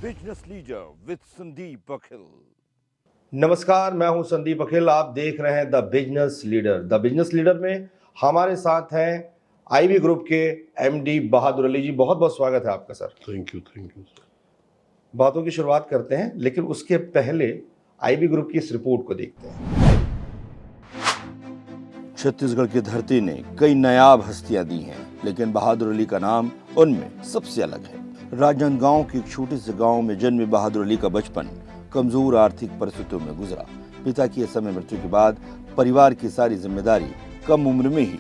Business leader with Sandeep अखिल। नमस्कार, मैं हूं संदीप अखिल। आप देख रहे हैं the business leader. The business leader में हमारे साथ हैं आईबी ग्रुप के एमडी बहादुर अली जी। बहुत बहुत स्वागत है आपका सर। थैंक यू बातों की शुरुआत करते हैं, लेकिन उसके पहले आईबी ग्रुप की इस रिपोर्ट को देखते हैं। छत्तीसगढ़ की धरती ने कई नायाब हस्तियां दी हैं, लेकिन बहादुर अली का नाम उनमें सबसे अलग है। राजनांदगांव के एक छोटे से गांव में जन्मे बहादुर अली का बचपन कमजोर आर्थिक परिस्थितियों में गुजरा। पिता की समय मृत्यु के बाद परिवार की सारी जिम्मेदारी कम उम्र में ही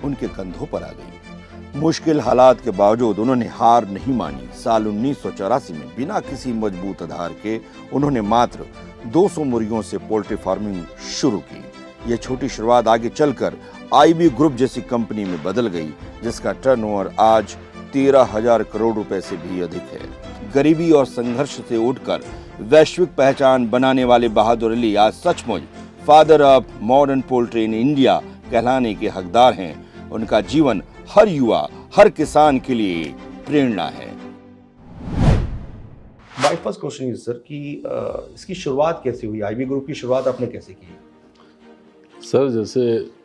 उनके कंधों पर आ गई। मुश्किल हालात के बावजूद उन्होंने हार नहीं मानी। साल 1984 में बिना किसी मजबूत आधार के उन्होंने मात्र 200 मुर्गियों से पोल्ट्री फार्मिंग शुरू की। यह छोटी शुरुआत आगे चलकर आईबी ग्रुप जैसी कंपनी में बदल गई, जिसका टर्नओवर आज 13,000 करोड़ रुपए से भी अधिक है। गरीबी और संघर्ष से उठकर वैश्विक पहचान बनाने वाले बहादुर अली आज सचमुच father of modern poultry in India कहलाने के हकदार हैं। उनका जीवन हर युवा, हर किसान के लिए प्रेरणा है। My first question is sir कि इसकी शुरुआत कैसे हुई? आईबी ग्रुप की शुरुआत आपने कैसे की? सर, जैसे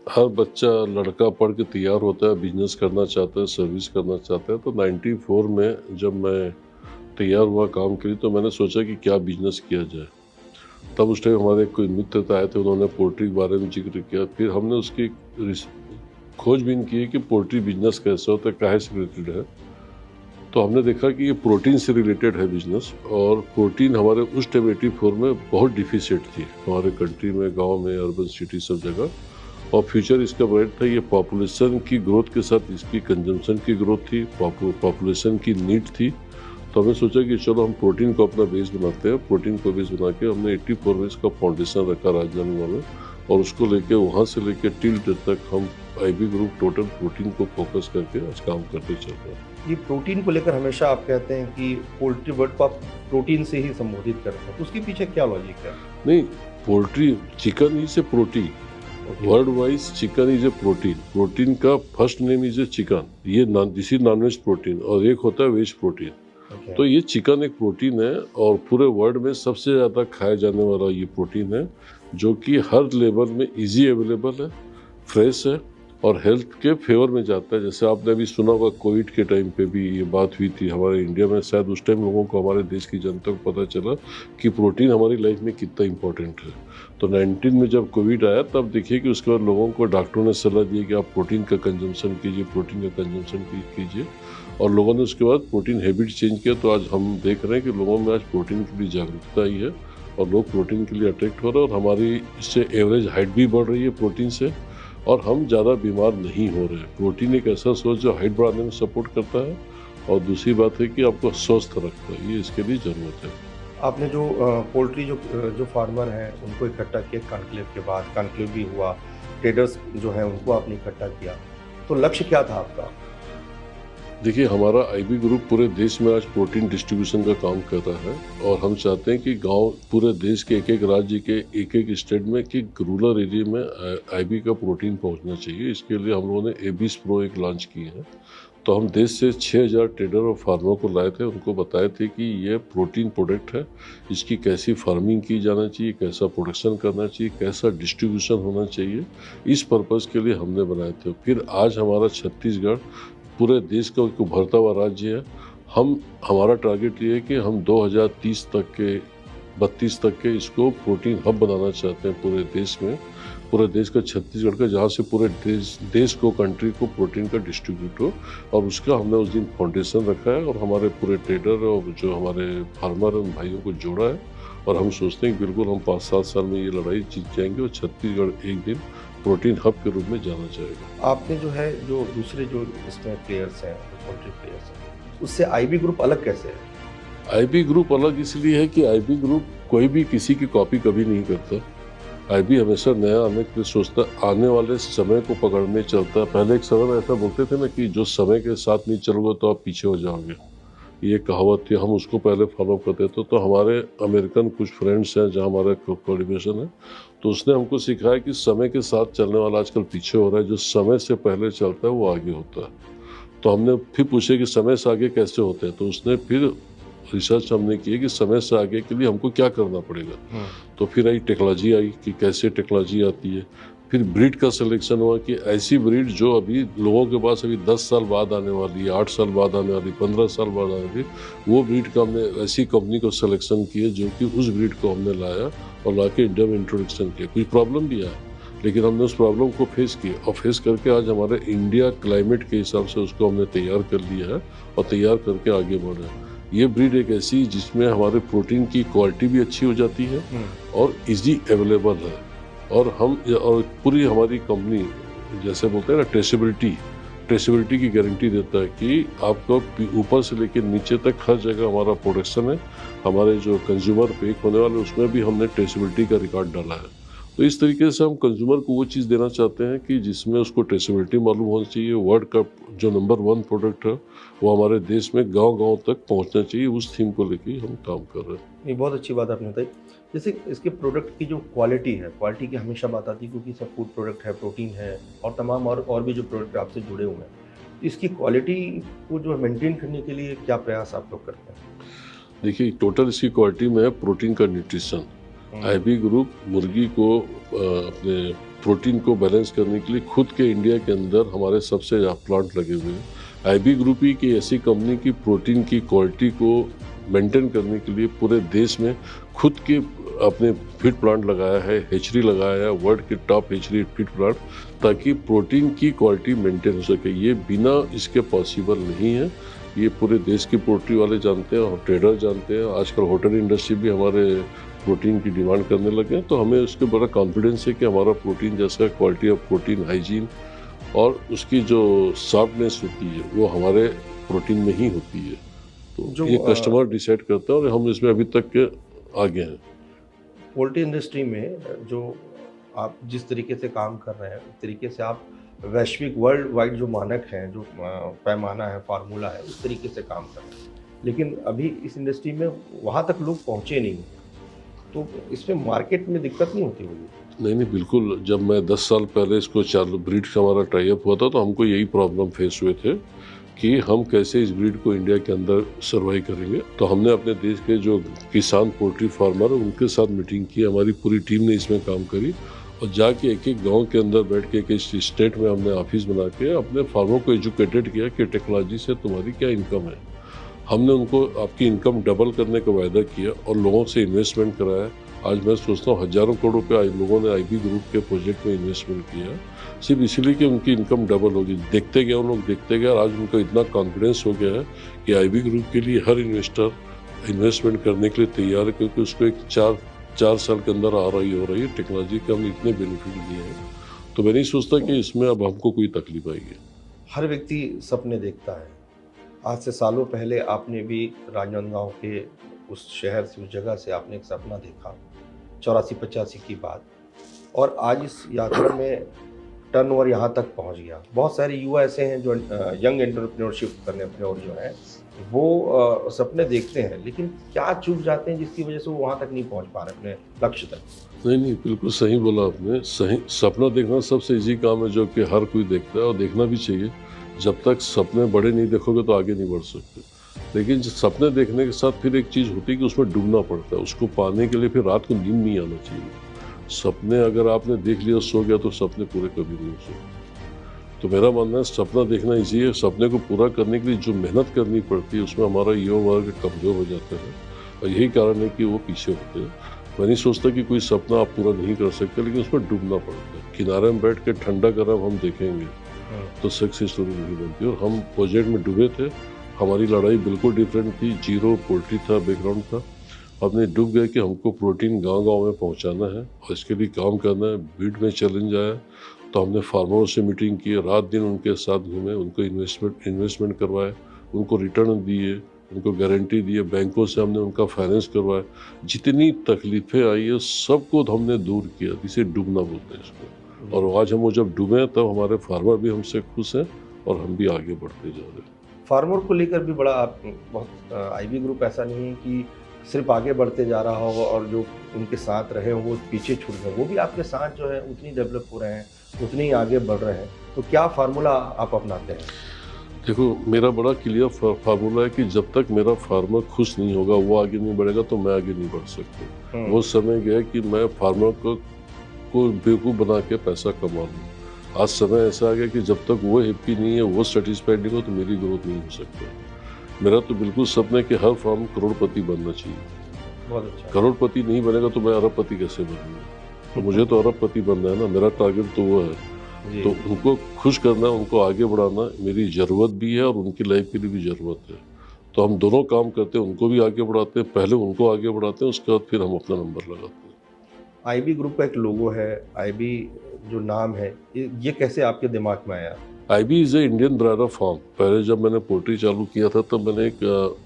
हर बच्चा लड़का पढ़ के तैयार होता है, बिजनेस करना चाहता है, सर्विस करना चाहता है, तो 94 में जब मैं तैयार हुआ काम के लिए, तो मैंने सोचा कि क्या बिजनेस किया जाए। तब उस टाइम हमारे कोई मित्र आए थे, उन्होंने पोल्ट्री के बारे में जिक्र किया। फिर हमने उसकी खोजबीन की कि पोल्ट्री बिजनेस कैसे होता है, काहे से रिलेटेड है। तो हमने देखा कि ये प्रोटीन से रिलेटेड है बिजनेस, और प्रोटीन हमारे उस टाइम 84 में बहुत डिफिसिट थी हमारे कंट्री में, गांव में, अर्बन सिटी सब जगह। और फ्यूचर इसका ब्राइट था। ये पॉपुलेशन की ग्रोथ के साथ इसकी कंजम्पशन की ग्रोथ थी, पॉपुलेशन की नीड थी। तो हमने सोचा कि चलो हम प्रोटीन को अपना बेस बनाते हैं। प्रोटीन को बेस बना के हमने 84 में इसका फाउंडेशन रखा राजनांदगांव में, और उसको लेके वहाँ से लेके टिल डेट तक हम आईबी ग्रुप टोटल प्रोटीन को फोकस करके आज काम करते चल रहे हैं। ये प्रोटीन को लेकर हमेशा आप कहते हैं कि पोल्ट्री वर्ड को आप प्रोटीन से ही संबोधित करते हैं, तो उसके पीछे क्या लॉजिक है? नहीं, poultry, chicken is a protein. Word wise chicken is a protein. Protein का first name is a chicken. ये this is non veg protein, और एक होता है वेज प्रोटीन। तो ये चिकन एक प्रोटीन है, और पूरे वर्ल्ड में सबसे ज़्यादा खाया जाने वाला ये प्रोटीन है, जो कि हर लेवल में इजी अवेलेबल है, फ्रेश है, और हेल्थ के फेवर में जाता है। जैसे आपने अभी सुना होगा, कोविड के टाइम पे भी ये बात हुई थी हमारे इंडिया में। शायद उस टाइम लोगों को, हमारे देश की जनता को पता चला कि प्रोटीन हमारी लाइफ में कितना इम्पोर्टेंट है। तो 19 में जब कोविड आया, तब देखिए कि उसके बाद लोगों को डॉक्टरों ने सलाह दी कि आप प्रोटीन का कंजम्पशन कीजिए, प्रोटीन का कंजम्पशन कीजिए। और लोगों ने उसके बाद प्रोटीन हैबिट चेंज किया। तो आज हम देख रहे हैं कि लोगों में आज प्रोटीन के लिए जागरूकता आई है, और लोग प्रोटीन के लिए अट्रैक्ट हो रहे हैं, और हमारी इससे एवरेज हाइट भी बढ़ रही है प्रोटीन से, और हम ज़्यादा बीमार नहीं हो रहे हैं। प्रोटीन एक ऐसा सोर्स जो हाइट बढ़ाने में सपोर्ट करता है, और दूसरी बात है कि आपको स्वस्थ रखता है। ये इसके लिए ज़रूरत है। आपने जो पोल्ट्री जो फार्मर हैं उनको इकट्ठा किया कॉन्क्लेव के बाद, कॉन्क्लेव भी हुआ, ट्रेडर्स जो हैं उनको आपने इकट्ठा किया, तो लक्ष्य क्या था आपका? देखिए, हमारा आईबी ग्रुप पूरे देश में आज प्रोटीन डिस्ट्रीब्यूशन का काम कर रहा है, और हम चाहते हैं कि गांव, पूरे देश के एक एक राज्य के एक एक स्टेट में, कि रूरल एरिया में आईबी का प्रोटीन पहुंचना चाहिए। इसके लिए हम लोगों ने एबीस प्रो एक लॉन्च की है। तो हम देश से 6,000 ट्रेडर और फार्मर को लाए थे, उनको बताए थे कि ये प्रोटीन प्रोडक्ट है, इसकी कैसी फार्मिंग की जाना चाहिए, कैसा प्रोडक्शन करना चाहिए, कैसा डिस्ट्रीब्यूशन होना चाहिए। इस पर्पज़ के लिए हमने बनाए थे। फिर आज हमारा छत्तीसगढ़ पूरे देश का एक उभरता हुआ राज्य है। हमारा टारगेट ये है कि हम 2030 तक के, 32 तक के इसको प्रोटीन हब बनाना चाहते हैं पूरे देश में, पूरे देश का, छत्तीसगढ़ का, जहाँ से पूरे देश को, कंट्री को प्रोटीन का डिस्ट्रीब्यूट हो। और उसका हमने उस दिन फाउंडेशन रखा है, और हमारे पूरे ट्रेडर और जो हमारे फार्मर उन भाइयों को जोड़ा है। और हम सोचते हैं कि बिल्कुल हम 5-7 साल में ये लड़ाई जीत जाएंगे, और छत्तीसगढ़ एक दिन प्रोटीन हब के रूप में जाना चाहेगा। आपने जो है, जो दूसरे जो इसमें प्लेयर्स हैं, पोल्ट्री प्लेयर्स हैं, उससे आईबी ग्रुप अलग कैसे है? आईबी ग्रुप अलग इसलिए है कि आईबी ग्रुप कोई भी किसी की कॉपी कभी नहीं करता। आईबी हमेशा नया आने के लिए सोचता, आने वाले समय को पकड़ने चलता। पहले एक समय में ऐसा बोलते थे ना कि जो समय के साथ नहीं चलोगे तो आप पीछे हो जाओगे, ये कहावत थी। हम उसको पहले फॉलो करते थे। तो हमारे अमेरिकन कुछ फ्रेंड्स हैं जहाँ हमारा कोलिब्रेशन है, तो उसने हमको सिखाया कि समय के साथ चलने वाला आजकल पीछे हो रहा है, जो समय से पहले चलता है वो आगे होता है। तो हमने फिर पूछे कि समय से आगे कैसे होते हैं, तो उसने फिर रिसर्च हमने की है कि समय से आगे के लिए हमको क्या करना पड़ेगा। तो फिर आई टेक्नोलॉजी आई कि कैसे टेक्नोलॉजी आती है। फिर ब्रीड का सिलेक्शन हुआ कि ऐसी ब्रीड जो अभी लोगों के पास अभी 10 साल बाद आने वाली है, 8 साल बाद आने वाली, 15 साल बाद आने वाली, वो ब्रीड का हमने ऐसी कंपनी को सिलेक्शन किया जो कि उस ब्रीड को हमने लाया और ला के इंडिया में इंट्रोडक्शन किया। कुछ प्रॉब्लम भी आया, लेकिन हमने उस प्रॉब्लम को फेस किया और फेस करके आज हमारे इंडिया क्लाइमेट के हिसाब से उसको हमने तैयार कर लिया है और तैयार करके आगे बढ़ रहे हैं। ये ब्रीड एक ऐसी जिसमें हमारे प्रोटीन की क्वालिटी भी अच्छी हो जाती है और इजी अवेलेबल है। और पूरी हमारी कंपनी जैसे बोलते हैं ना ट्रेसेबिलिटी की गारंटी देता है कि आपको ऊपर से लेकर नीचे तक हर जगह हमारा प्रोडक्शन है। हमारे जो कंज्यूमर पैक होने वाले उसमें भी हमने ट्रेसेबिलिटी का रिकॉर्ड डाला है। तो इस तरीके से हम कंज्यूमर को वो चीज़ देना चाहते हैं कि जिसमें उसको ट्रेसेबिलिटी मालूम होनी चाहिए। वर्ल्ड का जो नंबर 1 प्रोडक्ट है वो हमारे देश में गांव-गांव तक पहुंचना चाहिए। उस थीम को लेके हम काम कर रहे हैं। ये बहुत अच्छी बात आपने बताई। जैसे इसके प्रोडक्ट की जो क्वालिटी है, क्वालिटी की हमेशा बात आती है क्योंकि सब फूड प्रोडक्ट है, प्रोटीन है और तमाम और भी जो प्रोडक्ट आपसे जुड़े हुए हैं। इसकी क्वालिटी को जो मेंटेन करने के लिए क्या प्रयास आप लोग करते हैं? देखिए, टोटल इसकी क्वालिटी में है प्रोटीन का न्यूट्रिशन। आईबी ग्रुप मुर्गी को अपने प्रोटीन को बैलेंस करने के लिए खुद के इंडिया के अंदर हमारे सबसे प्लांट लगे हुए हैं। आईबी ग्रुप ही की ऐसी कंपनी की प्रोटीन की क्वालिटी को मेंटेन करने के लिए पूरे देश में खुद के अपने फीड प्लांट लगाया है, हेचरी लगाया है, वर्ल्ड के टॉप हेचरी फीड प्लांट, ताकि प्रोटीन की क्वालिटी मेंटेन हो सके। ये बिना इसके पॉसिबल नहीं है। ये पूरे देश की पोल्ट्री वाले जानते हैं और ट्रेडर जानते हैं। आजकल होटल इंडस्ट्री भी हमारे प्रोटीन की डिमांड करने लगे हैं। तो हमें उसके बड़ा कॉन्फिडेंस है कि हमारा प्रोटीन जैसा क्वालिटी ऑफ प्रोटीन, हाइजीन और उसकी जो सॉफ्टनेस होती है वो हमारे प्रोटीन में ही होती है। तो ये कस्टमर डिसाइड करता है और हम इसमें अभी तक के आगे हैं। पोल्ट्री इंडस्ट्री में जो आप जिस तरीके से काम कर रहे हैं, उस तरीके से आप वैश्विक वर्ल्ड वाइड जो मानक हैं, जो पैमाना है, फार्मूला है, उस तरीके से काम कर रहे हैं। लेकिन अभी इस इंडस्ट्री में वहाँ तक लोग पहुँचे नहीं, तो इसमें मार्केट में दिक्कत नहीं होती होगी? नहीं, बिल्कुल। जब मैं 10 साल पहले इसको चालू ब्रीड का हमारा टाई अप हुआ था तो हमको यही प्रॉब्लम फेस हुए थे कि हम कैसे इस ब्रीड को इंडिया के अंदर सर्वाइव करेंगे। तो हमने अपने देश के जो किसान पोल्ट्री फार्मर उनके साथ मीटिंग की। हमारी पूरी टीम ने इसमें काम करी और जाके एक गांव के अंदर बैठ के एक स्टेट में हमने ऑफिस बना के अपने फार्मर को एजुकेटेड किया कि टेक्नोलॉजी से तुम्हारी क्या इनकम है। हमने उनको आपकी इनकम डबल करने का वायदा किया और लोगों से इन्वेस्टमेंट कराया। आज मैं सोचता हूँ हज़ारों करोड़ रुपये लोगों ने आईबी ग्रुप के प्रोजेक्ट में इन्वेस्टमेंट किया, सिर्फ इसलिए कि उनकी इनकम डबल होगी। देखते गए उन लोग, देखते गए, और आज उनको इतना कॉन्फिडेंस हो गया है कि आईबी ग्रुप के लिए हर इन्वेस्टर इन्वेस्टमेंट करने के लिए तैयार है, क्योंकि उसको एक चार साल के अंदर हो रही है टेक्नोलॉजी के हमने इतने बेनिफिट दिए हैं। तो मैं नहीं सोचता कि इसमें अब हमको कोई तकलीफ आएगी। हर व्यक्ति सपने देखता है। आज से सालों पहले आपने भी राजनांदगांव के उस शहर से, उस जगह से आपने एक सपना देखा 84-85 की बात, और आज इस यात्रा में टर्नओवर यहाँ तक पहुँच गया। बहुत सारे युवा ऐसे हैं जो यंग एंटरप्रेन्योरशिप करने अपने और जो है वो सपने देखते हैं, लेकिन क्या चूक जाते हैं जिसकी वजह से वो वहाँ तक नहीं पहुँच पा रहे अपने लक्ष्य तक? नहीं, बिल्कुल सही बोला आपने। सही सपना देखना सबसे इजी काम है जो कि हर कोई देखता है और देखना भी चाहिए। जब तक सपने बड़े नहीं देखोगे तो आगे नहीं बढ़ सकते। लेकिन सपने देखने के साथ फिर एक चीज़ होती है कि उसमें डूबना पड़ता है। उसको पाने के लिए फिर रात को नींद नहीं आना चाहिए। सपने अगर आपने देख लिया, सो गया, तो सपने पूरे कभी नहीं हो सकते। तो मेरा मानना है सपना देखना ईजी है। सपने को पूरा करने के लिए जो मेहनत करनी पड़ती है उसमें हमारा युवा वर्ग कमज़ोर हो जाता है और यही कारण है कि वो पीछे होते हैं। मैं नहीं सोचता कि कोई सपना आप पूरा नहीं कर सकते, लेकिन उसमें डूबना पड़ता है। किनारे में बैठ के ठंडा गरम हम देखेंगे तो सक्सेस स्टोरी नहीं बनती। और हम प्रोजेक्ट में डूबे थे। हमारी लड़ाई बिल्कुल डिफरेंट थी। जीरो पोल्ट्री था, बैकग्राउंड था। हमने डूब गए कि हमको प्रोटीन गांव-गांव में पहुंचाना है और इसके लिए काम करना है। बीड में चैलेंज आया तो हमने फार्मरों से मीटिंग की, रात दिन उनके साथ घूमे, उनको इन्वेस्टमेंट करवाए, उनको रिटर्न दिए, उनको गारंटी दिए, बैंकों से हमने उनका फाइनेंस करवाया। जितनी तकलीफें आई है सबको हमने दूर किया, जिसे डूबना बोलते हैं इसको। और आज हम वो जब डूबे तब हमारे फार्मर भी हमसे खुश हैं और हम भी आगे बढ़ते जा रहे हैं। फार्मर को लेकर भी बड़ा बहुत आईबी ग्रुप ऐसा नहीं है कि सिर्फ आगे बढ़ते जा रहा हो और जो उनके साथ रहे हो वो पीछे छूट गए। वो भी आपके साथ जो है उतनी डेवलप हो रहे हैं, उतनी ही आगे बढ़ रहे हैं। तो क्या फार्मूला आप अपनाते हैं? देखो, मेरा बड़ा क्लियर फार्मूला है कि जब तक मेरा फार्मर खुश नहीं होगा, वो आगे नहीं बढ़ेगा, तो मैं आगे नहीं बढ़ सकता। वो समय गया कि मैं फार्मर को बेवकूफ़ बना के पैसा कमा लूँ। आज समय ऐसा आ गया कि जब तक वो हैप्पी नहीं है, वो सेटिस्फाइड नहीं हो, तो मेरी ग्रोथ नहीं हो सकती। मेरा तो बिल्कुल सपना है कि हर फार्म करोड़पति बनना चाहिए। बहुत अच्छा। करोड़पति नहीं बनेगा तो मैं अरबपति कैसे बनूंगा? तो मुझे तो अरबपति बनना है ना, मेरा टारगेट तो वो है। जी। तो उनको खुश करना, उनको आगे बढ़ाना मेरी ज़रूरत भी है और उनकी लाइफ के लिए भी ज़रूरत है। तो हम दोनों काम करते हैं, उनको भी आगे बढ़ाते हैं, पहले उनको आगे बढ़ाते हैं, उसके बाद फिर हम अपना नंबर लगाते हैं। आईबी ग्रुप का एक लोगो है, आईबी जो नाम है, ये कैसे आपके दिमाग में आया? IB is a Indian broiler farm. पहले जब मैंने पोल्ट्री चालू किया था तब मैंने एक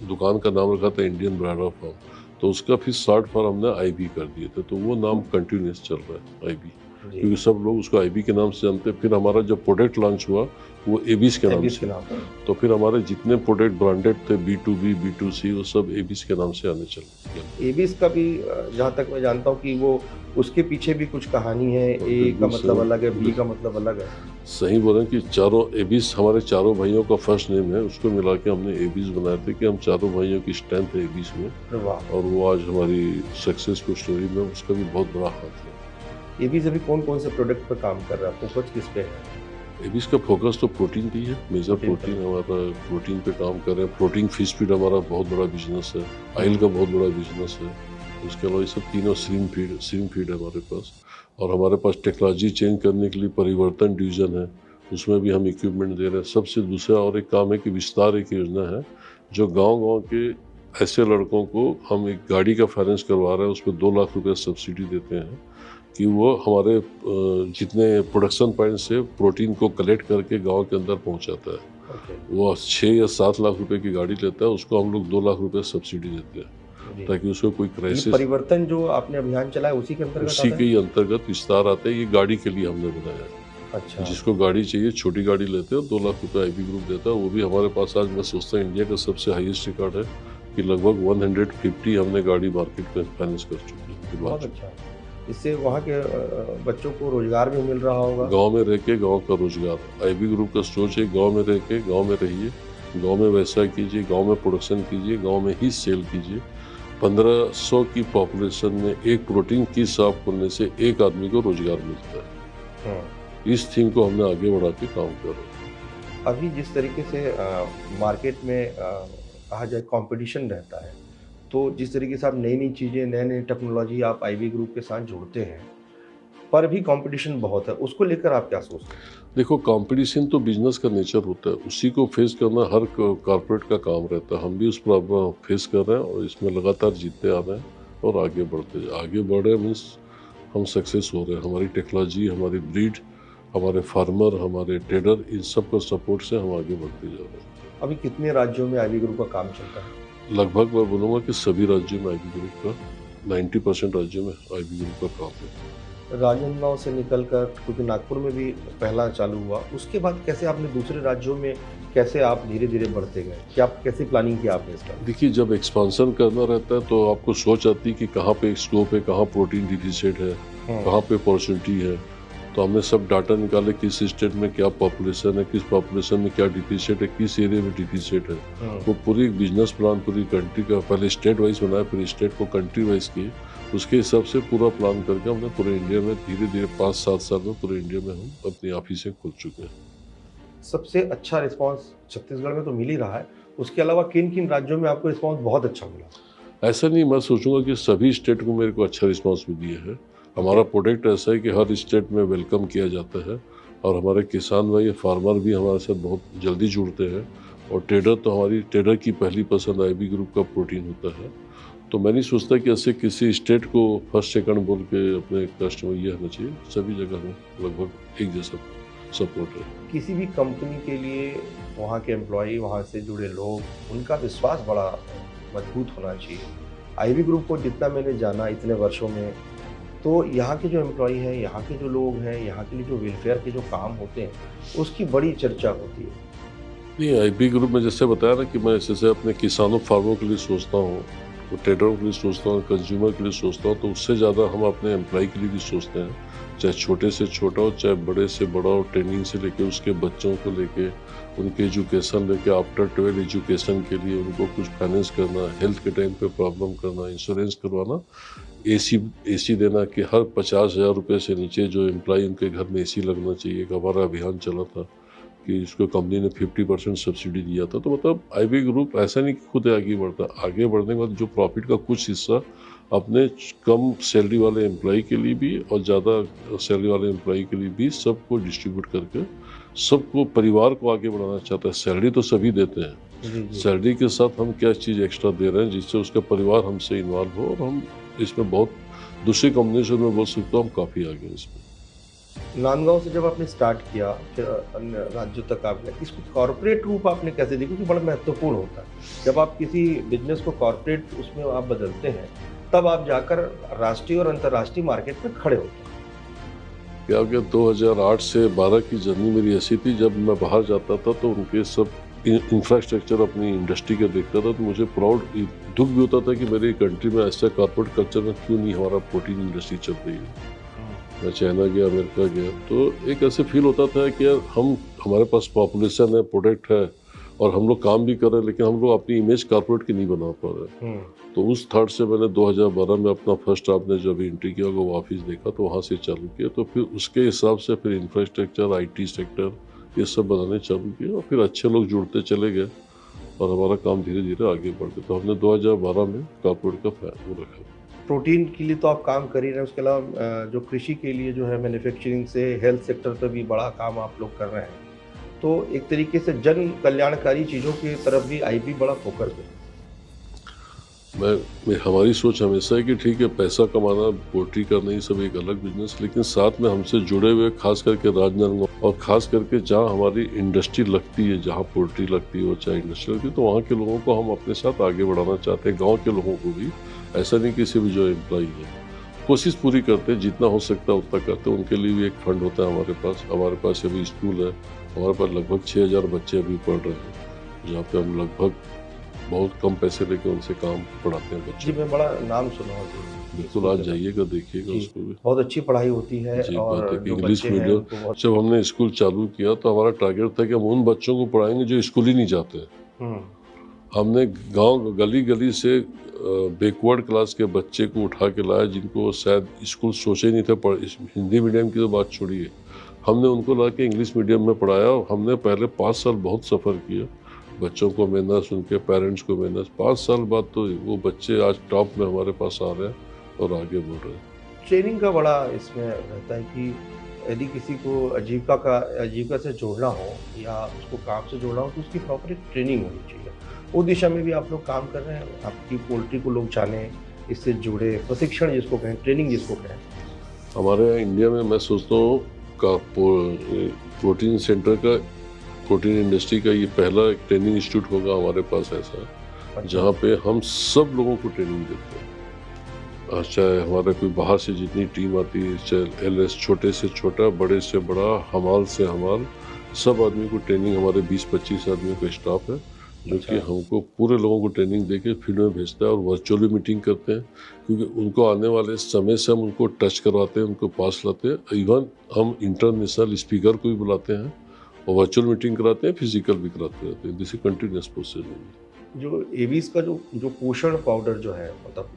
दुकान का नाम रखा था इंडियन ब्रायडर फार्म। तो उसका फिर शॉर्ट फॉर्म हमने आईबी कर दिए थे, तो वो नाम कंटिन्यूस चल रहा है आईबी, जी। क्योंकि सब लोग उसको आईबी के नाम से जानते हैं। फिर हमारा जब प्रोडक्ट लॉन्च हुआ वो एबीस के नाम एबीस से, के नाम पर। तो फिर हमारे जितने प्रोडक्ट ब्रांडेड थे B2B B2C वो सब एबीस के नाम से आने चले। एबीस का भी जहाँ तक मैं जानता हूँ कि वो उसके पीछे भी कुछ कहानी है। ए का बिल्कुल मतलब सही। अलग है, बी का मतलब अलग है। सही बोले कि चारों एबीस हमारे चारों भाइयों का फर्स्ट नेम है, उसको मिला के हमने एबीस बनाए थे कि हम चारों भाइयों की स्ट्रेंथ है एबीस में। वाह। और वो आज हमारी सक्सेसफुल स्टोरी में उसका भी बहुत बड़ा हाथ है। एबीस अभी कौन कौन से प्रोडक्ट पर काम कर रहा है, फोकस किस पे है? एबीस का फोकस तो प्रोटीन पे ही है, मेजर प्रोटीन प्रोटीन हमारा प्रोटीन पे काम कर रहे हैं। प्रोटीन फिश फीड हमारा बहुत बड़ा बिजनेस है, ऑयल का बहुत बड़ा बिजनेस है। उसके अलावा ये सब तीनों स्ट्रीम फीड है हमारे पास। और हमारे पास टेक्नोलॉजी चेंज करने के लिए परिवर्तन डिवीज़न है, उसमें भी हम इक्विपमेंट दे रहे हैं। सबसे दूसरा और एक काम है कि विस्तार एक योजना है, जो गांव-गांव के ऐसे लड़कों को हम एक गाड़ी का फाइनेंस करवा रहे हैं, उसमें 2 लाख रुपए सब्सिडी देते हैं कि वो हमारे जितने प्रोडक्शन पॉइंट से प्रोटीन को कलेक्ट करके गांव के अंदर पहुंचाता है। ओके। वो 6 या 7 लाख रुपए की गाड़ी लेता है, उसको हम लोग 2 लाख रुपए सब्सिडी देते हैं, जी। ताकि उसको कोई ये क्राइसिस, परिवर्तन जो आपने अभियान चलाया उसी के अंतर्गत उसी आता के है? ही अंतर्गत विस्तार आता है। ये गाड़ी के लिए हमने बनाया है। अच्छा। जिसको गाड़ी चाहिए छोटी गाड़ी लेते हैं, 2 लाख रुपए आईबी ग्रुप देता है। वो भी हमारे पास आज मैं सोचता हूँ इंडिया का सबसे हाईएस्ट रिकॉर्ड है कि लगभग 150 हमने गाड़ी मार्केट में फाइनेंस कर चुके हैं। बहुत अच्छा। इससे वहाँ के बच्चों को रोजगार भी मिल रहा होगा। गांव में रह के गांव का रोजगार, आईबी ग्रुप का सोच है गांव में रह के गांव में रहिए, गांव में व्यवसाय कीजिए, गांव में प्रोडक्शन कीजिए, गांव में ही सेल कीजिए। 1500 की पॉपुलेशन में एक प्रोटीन की शॉप खोलने से एक आदमी को रोजगार मिलता है। इस थीम को हमने आगे बढ़ा के काम कर रहे हैं। अभी जिस तरीके से मार्केट में कहा जाए कंपटीशन रहता है, तो जिस तरीके से आप नई नई चीज़ें, नए नई टेक्नोलॉजी आप आईबी ग्रुप के साथ जोड़ते हैं, पर भी कंपटीशन बहुत है, उसको लेकर आप क्या सोचते हैं? देखो, कंपटीशन तो बिजनेस का नेचर होता है, उसी को फेस करना हर कॉर्पोरेट का काम रहता है। हम भी उस प्रॉब्लम फेस कर रहे हैं और इसमें लगातार जीतते आ रहे हैं और आगे बढ़ रहे हैं। मीन्स हम सक्सेस हो रहे हैं। हमारी टेक्नोलॉजी, हमारी ब्रीड, हमारे फार्मर, हमारे ट्रेडर, इन सब का सपोर्ट से हम आगे बढ़ते जा रहे हैं। अभी कितने राज्यों में आईबी ग्रुप का काम चलता है? लगभग मैं बोलूँगा कि सभी राज्यों में आईबी ग्रुप का 90% राज्यों में आईबी ग्रुप का काम है। राजनांदगांव से निकलकर, क्योंकि नागपुर में भी पहला चालू हुआ, उसके बाद कैसे आपने दूसरे राज्यों में कैसे आप धीरे धीरे बढ़ते गए? क्या आप कैसे प्लानिंग किया आपने इसका? देखिए, जब एक्सपांसन करना रहता है तो आपको सोच आती है कि कहाँ पे स्कोप है, कहाँ प्रोटीन डिफिशिट है, कहाँ पे अपॉर्चुनिटी है। तो हमने सब डाटा निकाले, किस स्टेट में क्या पॉपुलेशन है, किस पॉपुलेशन में क्या डिफिशिट है, किस एरिया में डिफिशिट है। वो पूरी एक बिजनेस प्लान पूरी कंट्री का पहले स्टेट वाइज बनाया, फिर स्टेट को कंट्री वाइज किए। उसके हिसाब से पूरा प्लान करके हमने पूरे इंडिया में धीरे धीरे 5-7 साल में पूरे इंडिया में हम अपनी ऑफिसें खोल चुके हैं। सबसे अच्छा रिस्पांस छत्तीसगढ़ में तो मिल ही रहा है, उसके अलावा किन किन राज्यों में आपको रिस्पांस बहुत अच्छा मिला? ऐसा नहीं, मैं सोचूंगा कि सभी स्टेट को मेरे को अच्छा रिस्पांस भी दिया है। हमारा प्रोडक्ट ऐसा है कि हर स्टेट में वेलकम किया जाता है और हमारे किसान भाई, फार्मर भी हमारे साथ बहुत जल्दी जुड़ते हैं। और ट्रेडर तो हमारी ट्रेडर की पहली पसंद आईबी ग्रुप का प्रोटीन होता है। तो मैं नहीं सोचता कि ऐसे किसी स्टेट को फर्स्ट सेकंड बोल के अपने कस्टमर ये होना चाहिए। सभी जगह में लगभग एक जैसा सपोर्ट है। किसी भी कंपनी के लिए वहाँ के एम्प्लॉई, वहाँ से जुड़े लोग, उनका विश्वास बड़ा मजबूत होना चाहिए। आईबी ग्रुप को जितना मैंने जाना इतने वर्षों में, तो यहाँ के जो एम्प्लॉई हैं, यहाँ के जो लोग हैं, यहाँ के लिए जो वेलफेयर के जो काम होते हैं, उसकी बड़ी चर्चा होती है। नहीं, आईबी ग्रुप में जैसे बताया ना कि मैं जैसे अपने किसानों फार्मर के लिए सोचता हूँ वो ट्रेडरों के लिए सोचता हूँ, कंज्यूमर के लिए सोचता हूँ, तो उससे ज़्यादा हम अपने एम्प्लॉय के लिए भी सोचते हैं। चाहे छोटे से छोटा हो, चाहे बड़े से बड़ा हो, ट्रेनिंग से लेके उसके बच्चों को लेके, उनके एजुकेशन लेके, आफ्टर 12 एजुकेशन के लिए उनको कुछ फाइनेंस करना, हेल्थ के टाइम पे प्रॉब्लम करना, इंश्योरेंस करवाना, एसी देना कि हर 50,000 रुपये से नीचे जो एम्प्लॉय उनके घर में एसी लगना चाहिए। एक हमारा अभियान चला था कि इसको कंपनी ने 50% सब्सिडी दिया था। तो मतलब आईबी ग्रुप ऐसा नहीं कि खुद आगे बढ़ता, आगे बढ़ने के बाद जो प्रॉफिट का कुछ हिस्सा अपने कम सैलरी वाले एम्प्लॉय के लिए भी और ज़्यादा सैलरी वाले एम्प्लॉय के लिए भी सबको डिस्ट्रीब्यूट करके सबको, परिवार को आगे बढ़ाना चाहता है। सैलरी तो सभी देते हैं, जी। सैलरी के साथ हम क्या चीज़ एक्स्ट्रा दे रहे हैं जिससे उसका परिवार हमसे इन्वॉल्व हो, और हम इसमें बहुत, दूसरी कंपनी से मैं बोल सकता हूँ हम काफ़ी आगे हैं इसमें। नांदगांव से जब आपने स्टार्ट किया, फिर अन्य राज्यों तक आप गए, इसको कॉर्पोरेट रूप आपने कैसे दिया? क्योंकि बड़ा महत्वपूर्ण होता है जब आप किसी बिजनेस को कॉर्पोरेट उसमें आप बदलते हैं, तब आप जाकर राष्ट्रीय और अंतर्राष्ट्रीय मार्केट में खड़े होते हैं। क्या हो गया, 2008 से 12 की जर्नी मेरी ऐसी थी, जब मैं बाहर जाता था तो उनके सब इंफ्रास्ट्रक्चर अपनी इंडस्ट्री का देखता था, तो मुझे प्राउड, दुख भी होता था कि मेरी कंट्री में ऐसा कॉर्पोरेट कल्चर में क्यों नहीं हमारा प्रोटीन इंडस्ट्री चल रही है। मैं चाइना गया, अमेरिका गया, तो एक ऐसे फील होता था कि यार हमारे पास पॉपुलेशन है, प्रोडक्ट है, और हम लोग काम भी कर रहे हैं, लेकिन हम लोग अपनी इमेज कॉर्पोरेट की नहीं बना पा रहे। तो उस थॉट से मैंने 2012 में अपना फर्स्ट आपने जो अभी एंट्री किया वो ऑफिस देखा, तो वहाँ से चालू किया। तो फिर उसके हिसाब से फिर इंफ्रास्ट्रक्चर, आईटी सेक्टर, ये सब बनाने चालू किए, और फिर अच्छे लोग जुड़ते चले गए और हमारा काम धीरे धीरे आगे बढ़ गया। तो हमने 2012 में कॉर्पोरेट का वो रखा। प्रोटीन के लिए तो आप काम कर ही रहे हैं, उसके अलावा जो कृषि के लिए जो है मैन्युफैक्चरिंग से हेल्थ सेक्टर पर भी बड़ा काम आप लोग कर रहे हैं। तो एक तरीके से जन कल्याणकारी चीज़ों की तरफ भी आईबी बड़ा फोकस है। हमारी सोच हमेशा है कि ठीक है, पैसा कमाना, पोल्ट्री करना, ये सब एक अलग बिजनेस, लेकिन साथ में हमसे जुड़े हुए खास करके राजनांदगांव, और खास करके जहाँ हमारी इंडस्ट्री लगती है, जहाँ पोल्ट्री लगती है चाहे इंडस्ट्री लगती है, तो वहाँ के लोगों को हम अपने साथ आगे बढ़ाना चाहते हैं। गाँव के लोगों को भी, ऐसा नहीं किसी भी जो एम्प्लॉई है, कोशिश पूरी करते हैं, जितना हो सकता है उतना करते हैं। उनके लिए भी एक फंड होता है हमारे पास अभी स्कूल है, हमारे पास लगभग 6,000 बच्चे अभी पढ़ रहे हैं, जहाँ पे हम लगभग बहुत कम पैसे लेके उनसे काम पढ़ाते हैं बच्चे। जी, मैं बड़ा नाम सुना हूँ। बिल्कुल, आज जाइएगा, देखिएगा उसको भी। बहुत अच्छी पढ़ाई होती है। जी, और बात है कि जो इंग्लिश बच्चे हैं मीडियम, उनको बहुत। जब हमने स्कूल चालू किया तो हमारा टारगेट था कि हम उन बच्चों को पढ़ाएंगे जो स्कूल ही नहीं जाते। हमने गांव गली गली से बैकवर्ड क्लास के बच्चे को उठा के लाया, जिनको शायद स्कूल सोचे नहीं थे, हिंदी मीडियम की तो बात छोड़िए, हमने उनको ला के इंग्लिश मीडियम में पढ़ाया। और हमने पहले 5 साल बहुत सफ़र किया, बच्चों को मेहनत, उनके पेरेंट्स को मेहनत। 5 साल बाद तो वो बच्चे आज टॉप में हमारे पास आ रहे हैं और आगे बढ़ रहे हैं। ट्रेनिंग का बड़ा इसमें रहता है कि यदि किसी को आजीविका से जोड़ना हो या उसको काम से जोड़ना हो, तो उसकी प्रॉपर एक ट्रेनिंग होनी चाहिए। वो दिशा में भी आप लोग काम कर रहे हैं। आपकी पोल्ट्री को लोग जाने, इससे जुड़े, प्रशिक्षण जिसको कहें, ट्रेनिंग जिसको कहें। हमारे यहाँ इंडिया में मैं सोचता हूँ प्रोटीन सेंटर का, प्रोटीन इंडस्ट्री का ये पहला एक ट्रेनिंग इंस्टीट्यूट होगा हमारे पास ऐसा, जहाँ पे हम सब लोगों को ट्रेनिंग देते हैं। चाहे हमारा कोई बाहर से जितनी टीम आती है, चाहे एलएस छोटे से छोटा, बड़े से बड़ा, हमाल से हमाल, सब आदमी को ट्रेनिंग, हमारे 20-25 आदमियों का स्टाफ है जो कि हमको पूरे लोगों को ट्रेनिंग देके फील्ड में भेजता है, और वर्चुअली मीटिंग करते हैं, क्योंकि उनको आने वाले समय से हम उनको टच करवाते हैं, उनको पास लाते हैं। इवन हम इंटरनेशनल स्पीकर को भी बुलाते हैं और वर्चुअल मीटिंग कराते हैं, फिजिकल भी कराते रहते हैं। This is continuous process. जो एवीज का जो पोषण पाउडर जो है, मतलब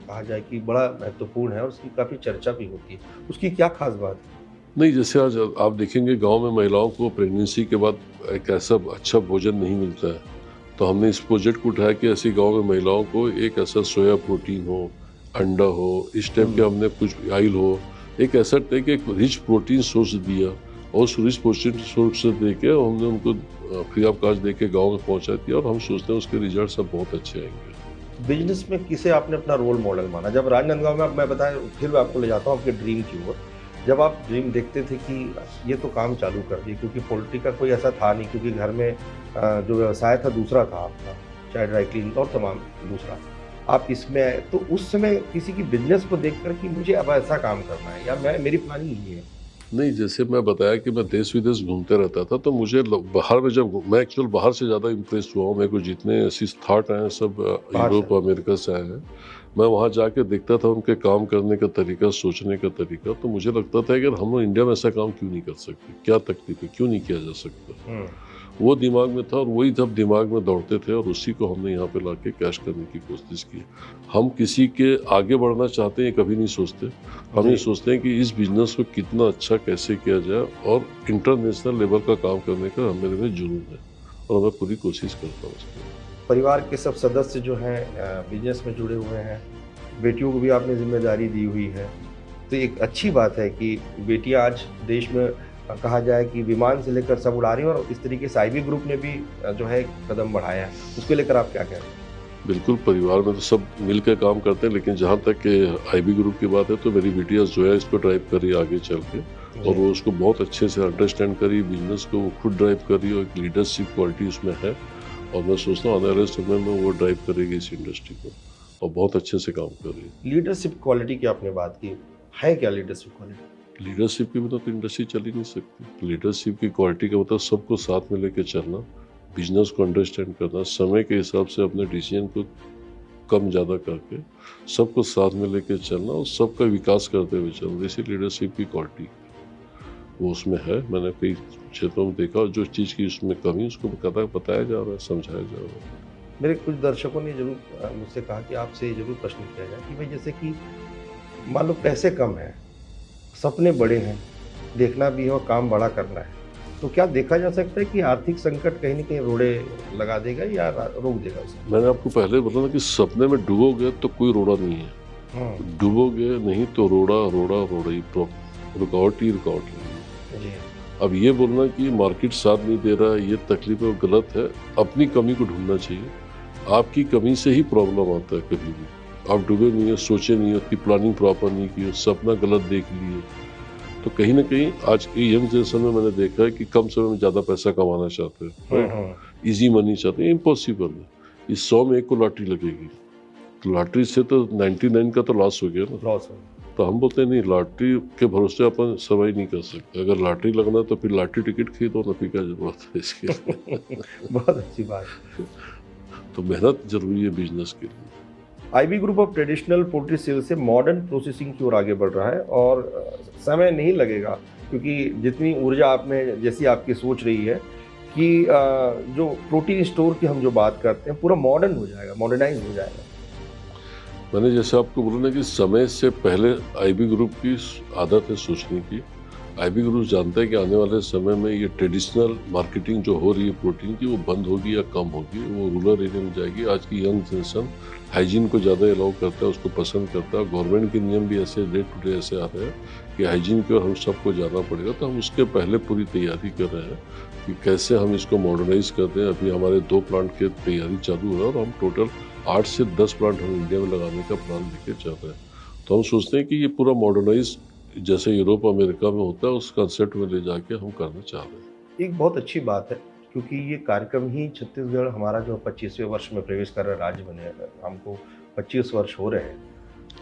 कहा जाए कि बड़ा महत्वपूर्ण है और उसकी काफ़ी चर्चा भी होती है, उसकी क्या खास बात है? नहीं, जैसे आज आप देखेंगे गांव में महिलाओं को प्रेगनेंसी के बाद एक ऐसा अच्छा भोजन नहीं मिलता है, तो हमने इस प्रोजेक्ट को उठाया कि ऐसी गांव में महिलाओं को एक ऐसा सोया प्रोटीन हो, अंडा हो, इस टाइप के हमने कुछ ऑयल हो, एक ऐसा टाइप एक रिच प्रोटीन सोर्स दिया, और उस रिच प्रोटीन सोर्स से दे के हमने उनको फ्री ऑफ कॉस्ट दे के गाँव में पहुँचा दिया, और हम सोचते हैं उसके रिजल्ट सब बहुत अच्छे आएंगे। बिजनेस में किसे आपने अपना रोल मॉडल माना? जब राजनांदगांव में, मैं बताया, फिर मैं आपको ले जाता हूँ आपके ड्रीम की ओर। जब आप ड्रीम देखते थे कि ये तो काम चालू कर दिए, क्योंकि पोल्ट्री का कोई ऐसा था नहीं, क्योंकि घर में जो व्यवसाय था दूसरा था आपका, चाहे ड्राई क्लीनिंग और तमाम दूसरा, आप इसमें आए, तो उस समय किसी की बिजनेस को देख कर कि मुझे अब ऐसा काम करना है या मेरी प्लानिंग ये है, नहीं, जैसे मैं बताया कि मैं देश विदेश घूमते रहता था, तो मुझे बाहर में जब मैं एक्चुअल बाहर से ज़्यादा इम्प्रेस हुआ हूँ। मेरे को जितने ऐसी थॉट आए हैं सब बाहर यूरोप से। अमेरिका से आए हैं। मैं वहाँ जाके देखता था उनके काम करने का तरीका, सोचने का तरीका, तो मुझे लगता था कि अगर हम लोग इंडिया में ऐसा काम क्यों नहीं कर सकते, क्या तकलीफ है, क्यों नहीं किया जा सकता। वो दिमाग में था और वही सब दिमाग में दौड़ते थे और उसी को हमने यहाँ पे लाके कैश करने की कोशिश की। हम किसी के आगे बढ़ना चाहते हैं कभी नहीं सोचते, हम ये जी। सोचते हैं कि इस बिजनेस को कितना अच्छा कैसे किया जाए और इंटरनेशनल लेवल का काम करने का मेरे में जुनून है और मैं पूरी कोशिश करता हूँ उसको। परिवार के सब सदस्य जो हैं बिजनेस में जुड़े हुए हैं, बेटियों को भी आपने जिम्मेदारी दी हुई है, तो एक अच्छी बात है कि बेटियां आज देश में कहा जाए कि विमान से लेकर सब उड़ा रही हैं और इस तरीके से आईबी ग्रुप ने भी जो है एक कदम बढ़ाया है, उसको लेकर आप क्या कह रहे हैं? बिल्कुल, परिवार में तो सब मिल के काम करते हैं, लेकिन जहाँ तक आईबी ग्रुप की बात है तो मेरी बेटियाँ जो है इसको ड्राइव करी आगे चल के और वो उसको बहुत अच्छे से अंडरस्टैंड करी, बिजनेस को वो खुद ड्राइव करी और एक लीडरशिप क्वालिटी उसमें है और मैं सोचता हूँ आने वाले समय में वो ड्राइव करेगी इस इंडस्ट्री को और बहुत अच्छे से काम कर रही है। लीडरशिप क्वालिटी की आपने बात की, है क्या लीडरशिप क्वालिटी? लीडरशिप के बिना तो इंडस्ट्री चल ही नहीं सकती। लीडरशिप की क्वालिटी का मतलब सबको साथ में लेके चलना, बिजनेस को अंडरस्टैंड करना, समय के हिसाब से अपने डिसीजन को कम ज़्यादा करके सबको साथ में लेके चलना और सबका विकास करते हुए चलना, इसी लीडरशिप की क्वालिटी वो उसमें है। मैंने कई क्षेत्रों में देखा और जो चीज़ की उसमें कमी उसको बताया जा रहा है, समझाया जा रहा है। मेरे कुछ दर्शकों ने जरूर मुझसे कहा कि आपसे जरूर प्रश्न किया जाए कि भाई जैसे कि मान लो पैसे कम हैं, सपने बड़े हैं, देखना भी है और काम बड़ा करना है, तो क्या देखा जा सकता है कि आर्थिक संकट कहीं न कहीं रोड़े लगा देगा या रोक देगा उसे? मैंने आपको पहले बताया कि सपने में डूबोगे तो कोई रोड़ा नहीं है, हुँ, डूबोगे नहीं तो रोड़ा ही, रुकावट ही रुकावट नहीं है। जी। अब ये बोलना कि मार्केट साथ नहीं दे रहा है, ये तकलीफ है, वो गलत है। अपनी कमी को ढूंढना चाहिए। आपकी कमी से ही प्रॉब्लम आता है कभी भी। आप डूबे नहीं हो, सोचे नहीं हो, कि प्लानिंग प्रॉपर नहीं की हो, सपना गलत देख लिए, तो कहीं ना कहीं आज की यंग जनरेशन में मैंने देखा है कि कम समय में ज़्यादा पैसा कमाना चाहते हैं, हुँ। ईजी मनी चाहते हैं। इम्पॉसिबल है। इस 100 में एक को लॉटरी लगेगी, तो लॉटरी से तो 99 का तो लॉस हो गया ना। लॉस हो। तो हम बोलते हैं नहीं, लॉटरी के भरोसे अपन सर्वाइव नहीं कर सकते। अगर लॉटरी लगना है तो फिर लॉटरी टिकट खरीदो ना, फिर क्या जरूरत है इसकी। बहुत अच्छी बात है। तो मेहनत जरूरी है बिजनेस के लिए। आईबी ग्रुप अब ट्रेडिशनल पोल्ट्री सेल से मॉडर्न प्रोसेसिंग की ओर आगे बढ़ रहा है और समय नहीं लगेगा क्योंकि जितनी ऊर्जा आप में जैसी आपकी सोच रही है कि जो प्रोटीन स्टोर की हम जो बात करते हैं पूरा मॉडर्न हो जाएगा, मॉडर्नाइज हो जाएगा। मैंने जैसे आपको बोला ना कि समय से पहले आईबी ग्रुप की आदत है सोचने की। आईबी ग्रुप जानता है कि आने वाले समय में ये ट्रेडिशनल मार्केटिंग जो हो रही है प्रोटीन की, वो बंद होगी या कम होगी, वो रूरल एरिया में जाएगी। आज की यंग जनरेशन हाइजीन को ज़्यादा अलाउ करता है, उसको पसंद करता है। गवर्नमेंट के नियम भी ऐसे डे टू डे ऐसे आ रहे हैं कि हाइजीन की ओर हम सबको जाना पड़ेगा। तो हम उसके पहले पूरी तैयारी कर रहे हैं कि कैसे हम इसको मॉडर्नाइज करते हैं। अभी हमारे 2 प्लांट की तैयारी चालू है और हम टोटल 8 से 10 प्लांट हम इंडिया में लगाने का प्लान लेके चल रहे हैं। तो हम सोचते हैं कि ये पूरा मॉडर्नाइज जैसे यूरोप अमेरिका में होता है उस कंसेप्ट में ले जाके हम करना चाह रहे हैं। एक बहुत अच्छी बात है क्योंकि ये कार्यक्रम ही छत्तीसगढ़ हमारा जो 25वें वर्ष में प्रवेश कर रहा है, राज्य बने हमको 25 वर्ष हो रहे हैं।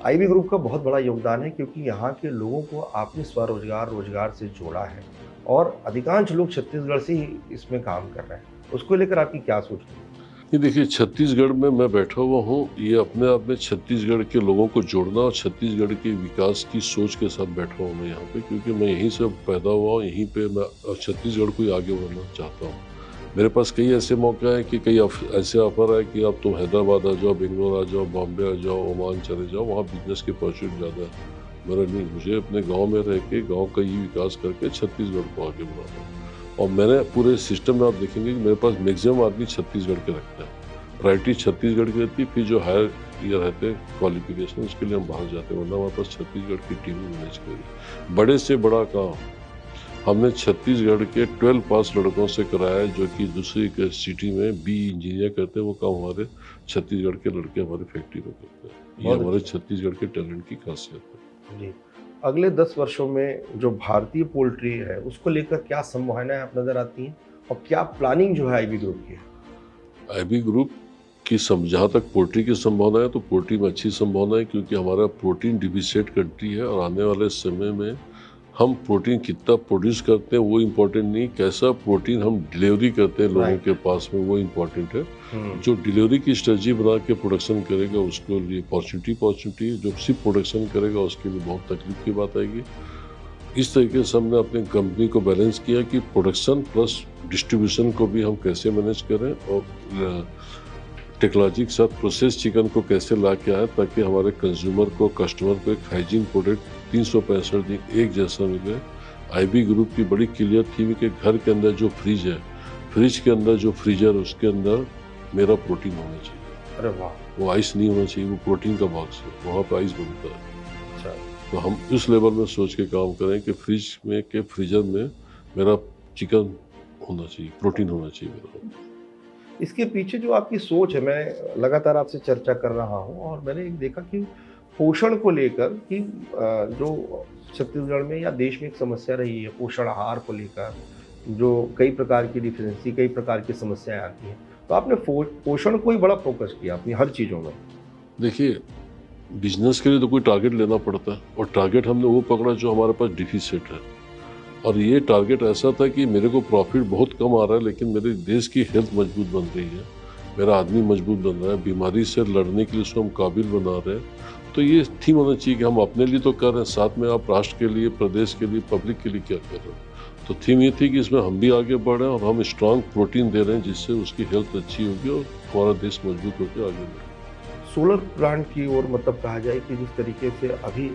आईबी ग्रुप का बहुत बड़ा योगदान है क्योंकि यहाँ के लोगों को आपने स्वरोजगार रोजगार से जोड़ा है और अधिकांश लोग छत्तीसगढ़ से ही इसमें काम कर रहे हैं। उसको लेकर आपकी क्या सोच है? ये देखिए, छत्तीसगढ़ में मैं बैठा हुआ हूँ, ये अपने आप में छत्तीसगढ़ के लोगों को जोड़ना और छत्तीसगढ़ के विकास की सोच के साथ बैठा हूँ मैं यहाँ पे, क्योंकि मैं यहीं से पैदा हुआ हूँ, यहीं पे मैं छत्तीसगढ़ को ही आगे बढ़ना चाहता हूँ। मेरे पास कई ऐसे मौके हैं कि कई ऐसे ऑफर है कि अब तुम हैदराबाद आ जाओ, बेंगलोर आ जाओ, बॉम्बे आ जाओ, ओमान चले जाओ, वहाँ बिजनेस की अपॉर्चुनिटी ज़्यादा है। मेरा नहीं, मुझे अपने गाँव में रह के गाँव का ही विकास करके छत्तीसगढ़ को आगे बढ़ाना है। और मैंने पूरे सिस्टम में आप देखेंगे कि मेरे पास मैक्सिमम आदमी छत्तीसगढ़ के रखते हैं। प्रायोरिटी छत्तीसगढ़ की रहती है, फिर जो हायर ये रहते हैं क्वालिफिकेशन उसके लिए हम बाहर जाते हैं, वरना हमारे पास छत्तीसगढ़ की टीम मैनेज करी। बड़े से बड़ा काम हमने छत्तीसगढ़ के 12 पास लड़कों से कराया है, जो कि दूसरी सिटी में बी इंजीनियर करते हैं। वो काम हमारे छत्तीसगढ़ के लड़के हमारी फैक्ट्री में करते हैं। ये हमारे छत्तीसगढ़ के टैलेंट की खासियत है। जी। अगले 10 वर्षों में जो भारतीय पोल्ट्री है उसको लेकर क्या संभावनाएं आप नजर आती हैं और क्या प्लानिंग जो है आईबी ग्रुप की है? आईबी ग्रुप की जहाँ तक पोल्ट्री की संभावना है तो पोल्ट्री में अच्छी संभावना है, क्योंकि हमारा प्रोटीन डिफिशिएंट कंट्री है और आने वाले समय में हम प्रोटीन कितना प्रोड्यूस करते हैं वो इम्पोर्टेंट नहीं, कैसा प्रोटीन हम डिलीवरी करते हैं लोगों Right. के पास में वो इम्पोर्टेंट है। हम्म, जो डिलीवरी की स्ट्रेटजी बना के प्रोडक्शन करेगा उसके लिए अपॉर्चुनिटी, जो सिर्फ प्रोडक्शन करेगा उसके लिए बहुत तकलीफ की बात आएगी। इस तरीके से हमने अपनी कंपनी को बैलेंस किया कि प्रोडक्शन प्लस डिस्ट्रीब्यूशन को भी हम कैसे मैनेज करें और टेक्नोलॉजी के साथ प्रोसेस चिकन को कैसे ला के आए ताकि हमारे कंज्यूमर को, कस्टमर को एक हाइजीन प्रोडक्ट 365 दिन एक जैसा मिले। आईबी ग्रुप की बड़ी क्लियर थी कि घर के अंदर जो फ्रिज है, फ्रिज के अंदर जो फ्रीजर, उसके अंदर मेरा प्रोटीन होना चाहिए। अरे वाह, वो आइस नहीं होना चाहिए, वो प्रोटीन का बॉक्स है, वहाँ पे आइस बनता है। अच्छा, तो हम उस लेवल में सोच के काम करें कि फ्रिज में के फ्रीजर में मेरा चिकन होना चाहिए, प्रोटीन होना चाहिए मेरा। इसके पीछे जो आपकी सोच है, मैं लगातार आपसे चर्चा कर रहा हूँ और मैंने एक देखा कि पोषण को लेकर कि जो छत्तीसगढ़ में या देश में एक समस्या रही है पोषण आहार को लेकर, जो कई प्रकार की डिफिशेंसी, कई प्रकार की समस्याएं आती हैं, तो आपने पोषण को ही बड़ा फोकस किया अपनी हर चीज़ों में। देखिए, बिजनेस के लिए तो कोई टारगेट लेना पड़ता है और टारगेट हमने वो पकड़ा जो हमारे पास डिफिसिट है। और ये टारगेट ऐसा था कि मेरे को प्रॉफिट बहुत कम आ रहा है लेकिन मेरे देश की हेल्थ मजबूत बन रही है, मेरा आदमी मजबूत बन रहा है, बीमारी से लड़ने के लिए उसको हम काबिल बना रहे हैं। तो ये थीम होना चाहिए कि हम अपने लिए तो कर रहे हैं, साथ में आप राष्ट्र के लिए, प्रदेश के लिए, पब्लिक के लिए क्या कर रहे हैं। तो थीम ये थी कि इसमें हम भी आगे बढ़ रहे हैं और हम स्ट्रांग प्रोटीन दे रहे हैं जिससे उसकी हेल्थ अच्छी होगी और हमारा देश मजबूत होकर आगे बढ़ेगा। सोलर प्लांट की ओर मतलब कहा जाए कि जिस तरीके से अभी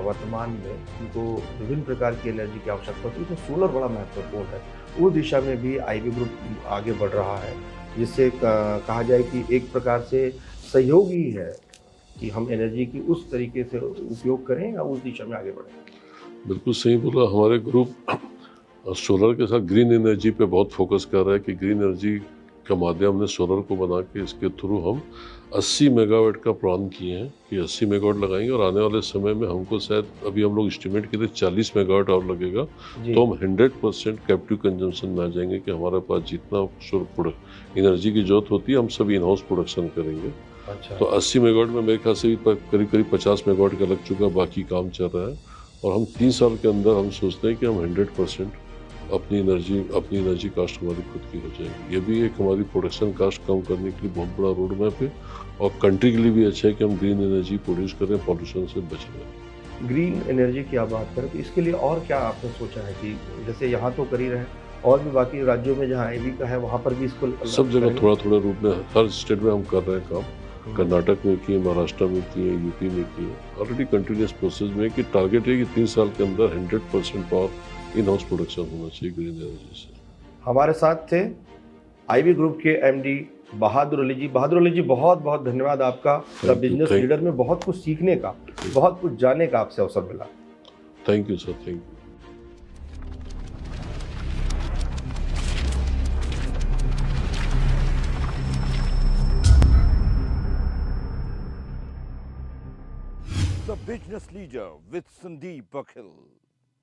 वर्तमान में उनको विभिन्न प्रकार की एनर्जी की आवश्यकता होती है, तो सोलर बड़ा महत्वपूर्ण है। उस दिशा में भी आईबी ग्रुप आगे बढ़ रहा है, जिससे कहा जाए कि एक प्रकार से सहयोग ही है कि हम एनर्जी की उस तरीके से उपयोग करें या उस दिशा में आगे बढ़ें। बिल्कुल सही बोला। हमारे ग्रुप सोलर के साथ ग्रीन एनर्जी पे बहुत फोकस कर रहा है कि ग्रीन एनर्जी का माध्यम ने सोलर को बना के इसके थ्रू हम 80 मेगावाट का प्लान किए हैं कि 80 मेगावाट लगाएंगे और आने वाले समय में हमको शायद अभी हम लोग एस्टिमेट किए थे 40 मेगावाट और लगेगा, तो हम 100% कैप्टिव कंजम्पशन में आ जाएंगे कि हमारे पास जितना एनर्जी की जरूरत होती है हम सब इन हाउस प्रोडक्शन करेंगे। अच्छा, तो 80 मेगावाट में मेरे ख्याल से करीब करीब 50 मेगावाट का लग चुका, बाकी काम चल रहा है और हम 3 साल के अंदर हम सोचते हैं कि हम 100% अपनी एनर्जी कास्ट हमारी खुद की हो जाएगी। ये भी एक हमारी प्रोडक्शन कास्ट कम करने के लिए बहुत बड़ा रोड मैप है और कंट्री के लिए भी अच्छा है कि हम ग्रीन एनर्जी प्रोड्यूस करें, पॉल्यूशन से बच रहे। ग्रीन एनर्जी की आप बात करें तो इसके लिए और क्या आपने सोचा है कि जैसे यहाँ तो कर ही रहे हैं और भी बाकी राज्यों में जहाँ आईबी का है वहाँ पर भी इसको सब जगह करेंगे? थोड़ा थोड़ा रूप में हर स्टेट में हम कर रहे हैं काम। कर्नाटक में किए, महाराष्ट्र में किए, यूपी में किए, ऑलरेडी कंटिन्यूस प्रोसेस में कि टारगेट है कि 3 साल के अंदर 100% पावर इन हाउस प्रोडक्शन होना चाहिए ग्रीन एनर्जी से। हमारे साथ थे आईबी ग्रुप के एमडी बहादुर अली जी। बहादुर अली जी, बहुत बहुत धन्यवाद आपका। The Thank you, business thank- leader में बहुत कुछ सीखने का, बहुत कुछ जानने का आपसे अवसर मिला। Thank you sir, thank you. The Business Leader with Sandeep Bakhil.